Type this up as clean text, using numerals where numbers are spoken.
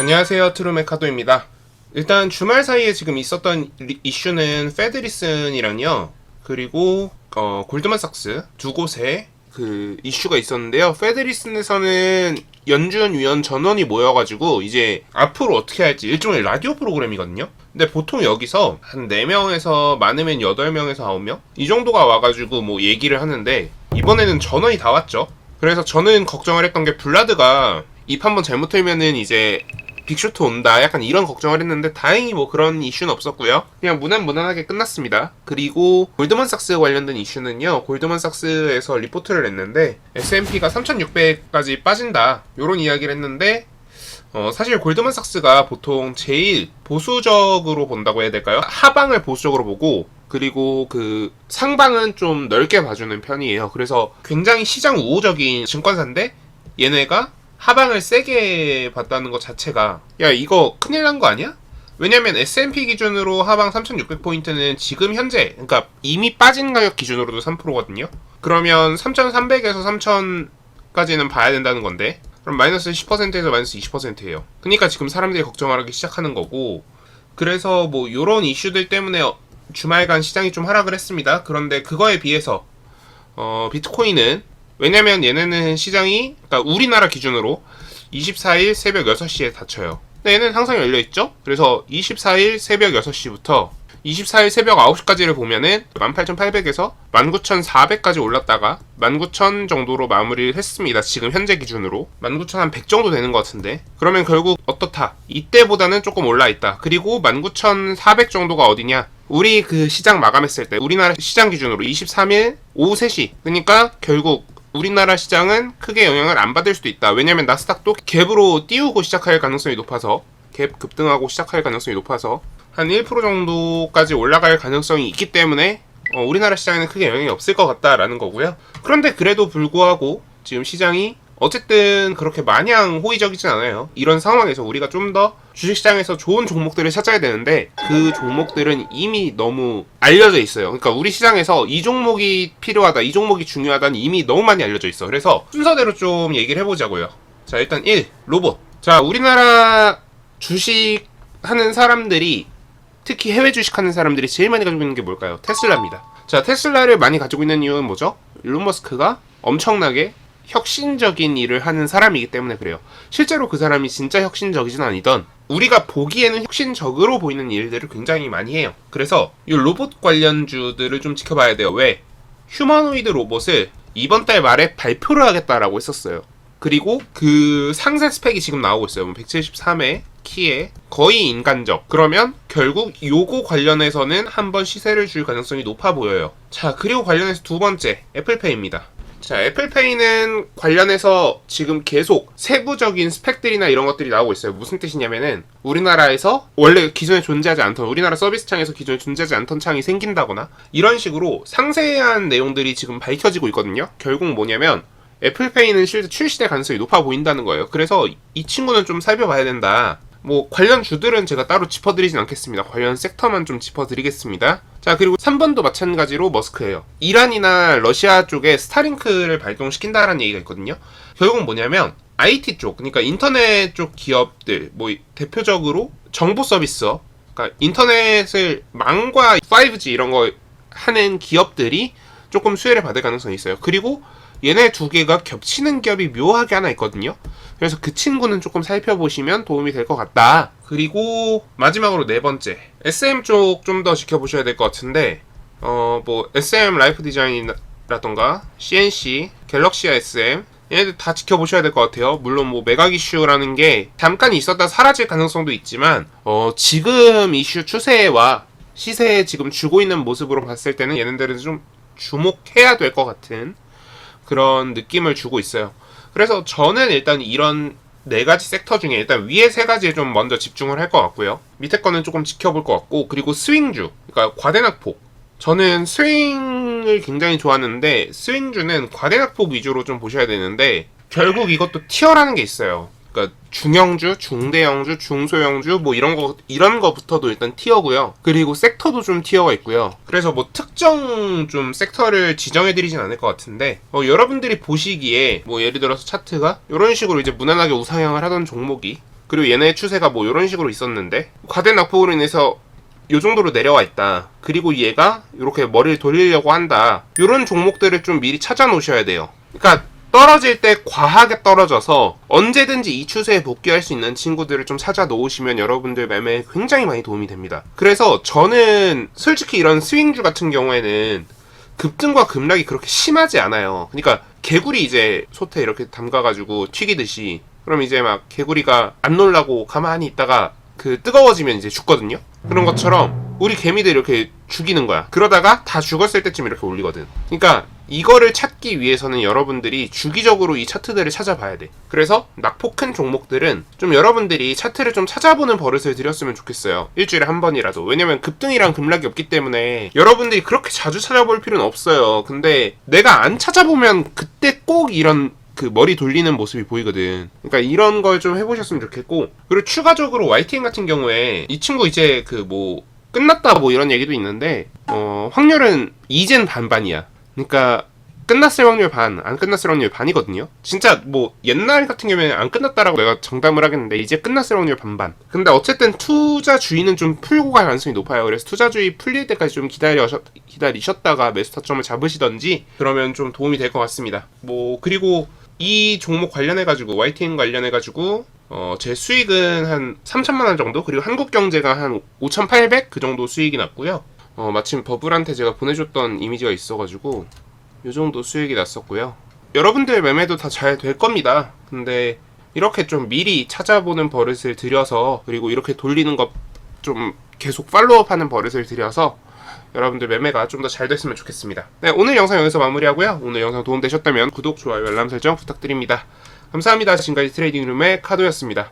안녕하세요, 트루메카도입니다. 일단 주말 사이에 지금 있었던 이슈는 페드리슨이랑요, 그리고 골드만삭스 두 곳에 그 이슈가 있었는데요. 페드리슨에서는 연준 위원 전원이 모여가지고 이제 앞으로 어떻게 할지 일종의 라디오 프로그램이거든요. 근데 보통 여기서 한 4명에서 많으면 8명에서 9명 이 정도가 와가지고 뭐 얘기를 하는데, 이번에는 전원이 다 왔죠. 그래서 저는 걱정을 했던 게 블라드가 입 한번 잘못 틀면은 이제 빅쇼트 온다, 약간 이런 걱정을 했는데 다행히 뭐 그런 이슈는 없었고요. 그냥 무난무난하게 끝났습니다. 그리고 골드만삭스 관련된 이슈는요, 골드만삭스에서 리포트를 냈는데 S&P가 3600까지 빠진다, 요런 이야기를 했는데 사실 골드만삭스가 보통 제일 보수적으로 본다고 해야 될까요? 하방을 보수적으로 보고, 그리고 그 상방은 좀 넓게 봐주는 편이에요. 그래서 굉장히 시장 우호적인 증권사인데 얘네가 하방을 세게 봤다는 것 자체가, 야 이거 큰일 난 거 아니야? 왜냐면 S&P 기준으로 하방 3600포인트는 지금 현재, 그러니까 이미 빠진 가격 기준으로도 3%거든요. 그러면 3300에서 3000까지는 봐야 된다는 건데, 그럼 마이너스 10%에서 마이너스 20%예요. 그러니까 지금 사람들이 걱정을 하기 시작하는 거고, 그래서 뭐 요런 이슈들 때문에 주말간 시장이 좀 하락을 했습니다. 그런데 그거에 비해서 비트코인은, 왜냐면 얘네는 시장이, 그러니까 우리나라 기준으로 24일 새벽 6시에 닫혀요. 근데 얘는 항상 열려있죠? 그래서 24일 새벽 6시부터 24일 새벽 9시까지를 보면은 18,800에서 19,400까지 올랐다가 19,000 정도로 마무리를 했습니다. 지금 현재 기준으로 19,100 정도 되는 것 같은데, 그러면 결국 어떻다? 이때보다는 조금 올라있다. 그리고 19,400 정도가 어디냐? 우리 그 시장 마감했을 때 우리나라 시장 기준으로 23일 오후 3시, 그러니까 결국 우리나라 시장은 크게 영향을 안 받을 수도 있다. 왜냐면 나스닥도 갭으로 띄우고 시작할 가능성이 높아서, 갭 급등하고 시작할 가능성이 높아서 한 1% 정도까지 올라갈 가능성이 있기 때문에 우리나라 시장에는 크게 영향이 없을 것 같다라는 거고요. 그런데 그래도 불구하고 지금 시장이 어쨌든 그렇게 마냥 호의적이진 않아요. 이런 상황에서 우리가 좀 더 주식시장에서 좋은 종목들을 찾아야 되는데, 그 종목들은 이미 너무 알려져 있어요. 그러니까 우리 시장에서 이 종목이 필요하다, 이 종목이 중요하다는 이미 너무 많이 알려져 있어. 그래서 순서대로 좀 얘기를 해보자고요. 자, 일단 1. 로봇. 자, 우리나라 주식하는 사람들이, 특히 해외 주식하는 사람들이 제일 많이 가지고 있는 게 뭘까요? 테슬라입니다. 자, 테슬라를 많이 가지고 있는 이유는 뭐죠? 일론 머스크가 엄청나게 혁신적인 일을 하는 사람이기 때문에 그래요. 실제로 그 사람이 진짜 혁신적이진 아니던, 우리가 보기에는 혁신적으로 보이는 일들을 굉장히 많이 해요. 그래서 이 로봇 관련주들을 좀 지켜봐야 돼요. 왜? 휴머노이드 로봇을 이번 달 말에 발표를 하겠다라고 했었어요. 그리고 그 상세 스펙이 지금 나오고 있어요. 173회 키에 거의 인간적. 그러면 결국 요거 관련해서는 한번 시세를 줄 가능성이 높아 보여요. 자, 그리고 관련해서 두 번째, 애플페이입니다. 자, 애플페이는 관련해서 지금 계속 세부적인 스펙들이나 이런 것들이 나오고 있어요. 무슨 뜻이냐면은, 우리나라에서 원래 기존에 존재하지 않던, 우리나라 서비스 창에서 기존에 존재하지 않던 창이 생긴다거나 이런 식으로 상세한 내용들이 지금 밝혀지고 있거든요. 결국 뭐냐면 애플페이는 실제 출시될 가능성이 높아 보인다는 거예요. 그래서 이 친구는 좀 살펴봐야 된다. 뭐 관련 주들은 제가 따로 짚어드리진 않겠습니다. 관련 섹터만 좀 짚어드리겠습니다. 자, 그리고 3번도 마찬가지로 머스크예요. 이란이나 러시아 쪽에 스타링크를 발동시킨다라는 얘기가 있거든요. 결국은 뭐냐면 IT 쪽, 그러니까 인터넷 쪽 기업들, 뭐 대표적으로 정보 서비스업, 그러니까 인터넷을 망과 5G 이런 거 하는 기업들이 조금 수혜를 받을 가능성이 있어요. 그리고 얘네 두 개가 겹치는 기업이 묘하게 하나 있거든요. 그래서 그 친구는 조금 살펴보시면 도움이 될 것 같다. 그리고 마지막으로 네 번째, SM 쪽 좀 더 지켜보셔야 될 것 같은데, 뭐 SM 라이프 디자인이라던가 CNC, 갤럭시아 SM, 얘네들 다 지켜보셔야 될 것 같아요. 물론 뭐 매각 이슈라는 게 잠깐 있었다 사라질 가능성도 있지만, 지금 이슈 추세와 시세에 지금 주고 있는 모습으로 봤을 때는 얘네들은 좀 주목해야 될 것 같은 그런 느낌을 주고 있어요. 그래서 저는 일단 이런 네 가지 섹터 중에 일단 위에 세 가지에 좀 먼저 집중을 할 것 같고요. 밑에 거는 조금 지켜볼 것 같고, 그리고 스윙주, 그러니까 과대낙폭. 저는 스윙을 굉장히 좋아하는데 스윙주는 과대낙폭 위주로 좀 보셔야 되는데, 결국 이것도 티어라는 게 있어요. 그러니까 중형주, 중대형주, 중소형주 뭐 이런 거부터도 일단 티어고요. 그리고 섹터도 좀 티어가 있고요. 그래서 뭐 특정 좀 섹터를 지정해드리진 않을 것 같은데, 여러분들이 보시기에 뭐 예를 들어서 차트가 이런 식으로 이제 무난하게 우상향을 하던 종목이 그리고 얘네 추세가 뭐 이런 식으로 있었는데 과대 낙폭으로 인해서 요 정도로 내려와 있다. 그리고 얘가 이렇게 머리를 돌리려고 한다. 이런 종목들을 좀 미리 찾아 놓으셔야 돼요. 그러니까 떨어질 때 과하게 떨어져서 언제든지 이 추세에 복귀할 수 있는 친구들을 좀 찾아 놓으시면 여러분들 매매에 굉장히 많이 도움이 됩니다. 그래서 저는 솔직히 이런 스윙주 같은 경우에는 급등과 급락이 그렇게 심하지 않아요. 그러니까 개구리 이제 솥에 이렇게 담가가지고 튀기듯이 그럼 이제 막 개구리가 안 놀라고 가만히 있다가 그 뜨거워지면 이제 죽거든요. 그런 것처럼 우리 개미들 이렇게 죽이는 거야. 그러다가 다 죽었을 때쯤 이렇게 올리거든. 그러니까 이거를 찾기 위해서는 여러분들이 주기적으로 이 차트들을 찾아봐야 돼. 그래서 낙폭 큰 종목들은 좀 여러분들이 차트를 좀 찾아보는 버릇을 들였으면 좋겠어요. 일주일에 한 번이라도. 왜냐면 급등이랑 급락이 없기 때문에 여러분들이 그렇게 자주 찾아볼 필요는 없어요. 근데 내가 안 찾아보면 그때 꼭 이런 그 머리 돌리는 모습이 보이거든. 그러니까 이런 걸 좀 해보셨으면 좋겠고, 그리고 추가적으로 YTN 같은 경우에 이 친구 이제 그 뭐 끝났다 뭐 이런 얘기도 있는데 확률은 이젠 반반이야. 그러니까 끝났을 확률 반, 안 끝났을 확률 반이거든요. 진짜 뭐 옛날 같은 경우에는 안 끝났다라고 내가 정담을 하겠는데 이제 끝났을 확률 반반. 근데 어쨌든 투자주의는 좀 풀고 갈 가능성이 높아요. 그래서 투자주의 풀릴 때까지 좀 기다리셨다가 매수 타점을 잡으시던지 그러면 좀 도움이 될 것 같습니다. 뭐 그리고 이 종목 관련해가지고 YTN 관련해가지고 제 수익은 한 3천만원 정도, 그리고 한국경제가 한 5,800 그 정도 수익이 났고요. 마침 버블한테 제가 보내줬던 이미지가 있어가지고 요 정도 수익이 났었고요. 여러분들 매매도 다 잘 될 겁니다. 근데 이렇게 좀 미리 찾아보는 버릇을 들여서, 그리고 이렇게 돌리는 것 좀 계속 팔로우하는 버릇을 들여서 여러분들 매매가 좀 더 잘 됐으면 좋겠습니다. 네, 오늘 영상 여기서 마무리하고요. 오늘 영상 도움되셨다면 구독, 좋아요, 알람 설정 부탁드립니다. 감사합니다. 지금까지 트레이딩룸의 카도였습니다.